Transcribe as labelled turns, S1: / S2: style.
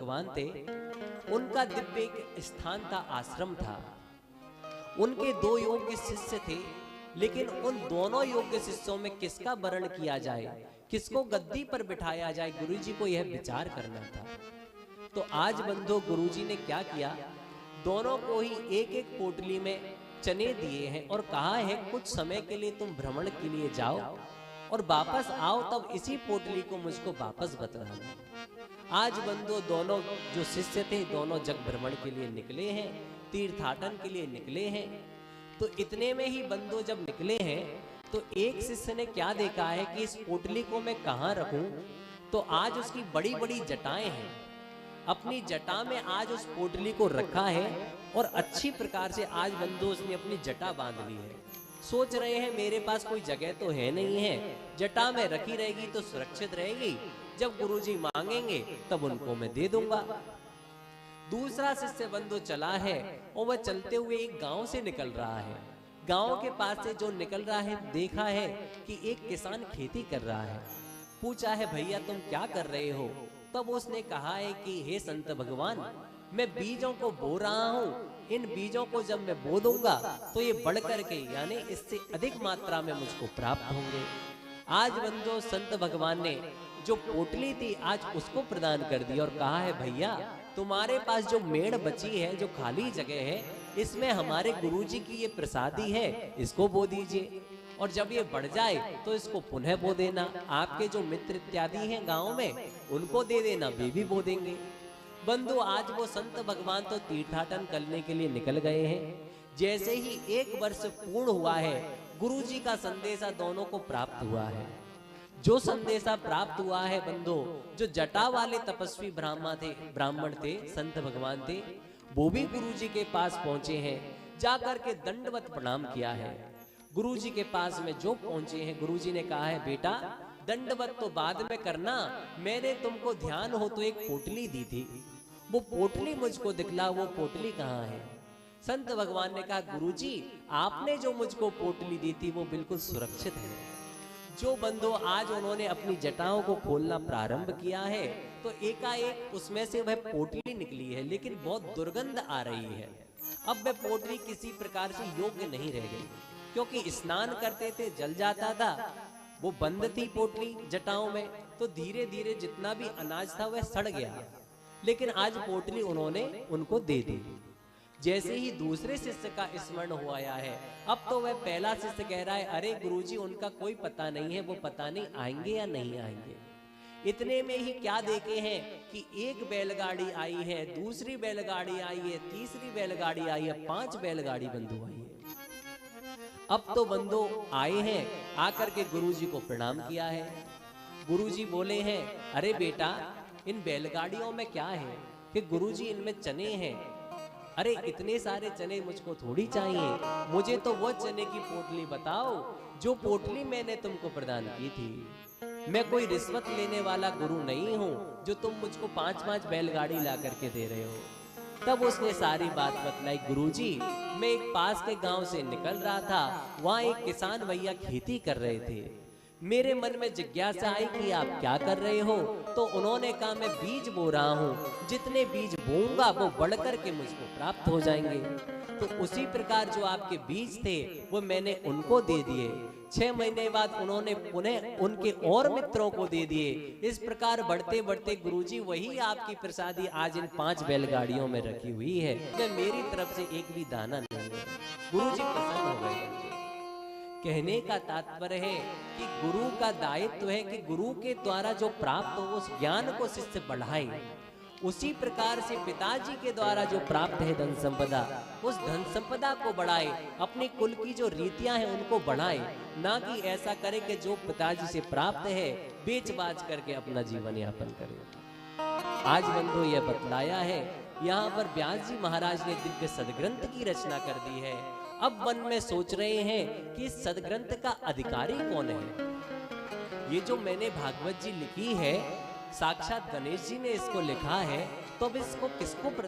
S1: भगवान थे, उनका दिव्य एक स्थान था, आश्रम था। उनके 2 योग्य शिष्य थे, लेकिन उन दोनों योग्य शिष्यों में किसका वरण किया जाए, किसको गद्दी पर बिठाया जाए, गुरुजी को यह विचार करना था। तो आज बंधु गुरुजी ने क्या किया, दोनों को ही एक एक पोटली में चने दिए हैं और कहा है कुछ समय के लिए तुम भ्रमण के लिए जाओ और वापस आओ, तब इसी पोटली को मुझको वापस बतलाना। आज बंधु दोनों जो शिष्य थे, दोनों जग भ्रमण के लिए निकले हैं, तीर्थाटन के लिए निकले हैं। तो इतने में ही बंधु जब निकले हैं तो एक शिष्य ने क्या देखा है कि इस पोटली को मैं कहाँ रखूं, तो आज उसकी बड़ी बड़ी जटाएं हैं, अपनी जटा में आज उस पोटली को रखा है और अच्छी प्रकार से आज बंधु उसने अपनी जटा बांध ली है। सोच रहे हैं मेरे पास कोई जगह तो है नहीं है, जटा में रखी रहेगी तो सुरक्षित रहेगी, जब गुरुजी मांगेंगे तब उनको मैं दे दूंगा। दूसरा शिष्य बंधु चला है और वह चलते हुए एक गांव से निकल रहा है। गांव के पास से जो निकल रहा है, देखा है कि एक किसान खेती कर रहा है। पूछा है भैया तुम क्या कर रहे हो, तब उसने कहा है कि हे संत भगवान, मैं बीजों को बो रहा हूँ, इन बीजों को जब मैं बो दूंगा तो ये बढ़ करके यानी इससे अधिक मात्रा में मुझको प्राप्त होंगे। आज बंधु संत भगवान ने जो पोटली थी आज उसको प्रदान कर दी और कहा है भैया तुम्हारे पास जो मेड़ बची है, जो खाली जगह है, इसमें हमारे गुरुजी की ये प्रसादी है, इसको बो दीजिए और जब ये बढ़ जाए तो इसको पुनः बो देना। आपके जो मित्र इत्यादि हैं गांव में उनको दे देना, वे भी बो देंगे। बंधु आज वो संत भगवान तो तीर्थाटन करने के लिए निकल गए हैं। जैसे ही 1 वर्ष पूर्ण हुआ है, गुरुजी का संदेशा दोनों को प्राप्त हुआ है। जो संदेशा प्राप्त हुआ है बंधु, जो जटा वाले तपस्वी ब्राह्मण थे, संत भगवान थे, वो भी गुरुजी के पास पहुंचे हैं, जाकर के दंडवत प्रणाम किया है। गुरुजी के पास में जो पहुंचे हैं, गुरुजी ने कहा है बेटा दंडवत तो बाद में करना, मैंने तुमको ध्यान हो तो एक पोटली दी थी, वो पोटली मुझको दिखला, वो पोटली कहाँ है। संत भगवान ने कहा गुरुजी आपने जो मुझको पोटली दी थी वो बिल्कुल सुरक्षित है। जो बंधु आज उन्होंने अपनी जटाओं को खोलना प्रारंभ किया है तो एकाएक उसमें से वह पोटली निकली है, लेकिन बहुत दुर्गंध आ रही है। अब वह पोटली किसी प्रकार से योग्य नहीं रह गई, क्योंकि स्नान करते थे जल जाता था, वो बंद थी पोटली जटाओं में, तो धीरे धीरे जितना भी अनाज था वह सड़ गया। लेकिन आज पोटली उन्होंने उनको दे दी। जैसे ही दूसरे शिष्य का स्मरण हो आया है, अब तो वह पहला शिष्य कह रहा है अरे गुरुजी उनका कोई पता नहीं है, वो पता नहीं आएंगे या नहीं आएंगे। इतने में ही क्या देखे हैं कि एक बैलगाड़ी आई है, दूसरी बैलगाड़ी आई है, तीसरी बैलगाड़ी आई है, 5 बैलगाड़ी बंधु आई है। अब तो बंधु आए हैं, आकर के गुरुजी को प्रणाम किया है। गुरुजी बोले हैं अरे बेटा इन बैलगाड़ियों में क्या है, कि गुरुजी इनमें चने हैं। अरे इतने सारे चने मुझको थोड़ी चाहिए, मुझे तो वो चने की पोटली बताओ जो पोटली मैंने तुमको प्रदान की थी। मैं कोई रिश्वत लेने वाला गुरु नहीं हूं जो तुम मुझको 5-5 बैलगाड़ी ला करके दे रहे हो। तब उसने सारी बात बतलाई, गुरुजी मैं एक पास के गांव से निकल रहा था, वहां एक किसान भैया खेती कर रहे थे, मेरे मन में जिज्ञासा आई कि आप क्या कर रहे हो, तो उन्होंने कहा मैं बीज बो रहा हूँ, जितने बीज बोऊंगा वो बढ़ करके मुझको प्राप्त हो जाएंगे। तो उसी प्रकार जो आपके बीज थे वो मैंने उनको दे दिए। 6 महीने बाद उन्होंने पुनः उनके और मित्रों को दे दिए। इस प्रकार बढ़ते बढ़ते गुरुजी वही आपकी प्रसादी आज इन 5 बैलगाड़ियों में रखी हुई है, मैं मेरी तरफ से एक भी दाना नहीं है। गुरुजी प्रसन्न हो गए। कहने का तात्पर्य है कि गुरु का दायित्व है कि गुरु के द्वारा जो प्राप्त हो उस ज्ञान को शिष्य बढ़ाए। उसी प्रकार से पिताजी के द्वारा जो प्राप्त है धन संपदा, उस धन संपदा को बढ़ाए, अपनी कुल की जो रीतियां हैं उनको बढ़ाए, ना कि ऐसा करे कि जो पिताजी से प्राप्त है बेच बाच करके अपना जीवन यापन करे। आज बंधु यह बतलाया है, यहाँ पर व्यास जी महाराज ने दिव्य सदग्रंथ की रचना कर दी है। अब मन में सोच रहे हैं कि इस सदग्रंथ का अधिकारी कौन है। ये जो मैंने भागवत जी लिखी है, साक्षात गणेश जी ने इसको लिखा है, तो अब इसको किसको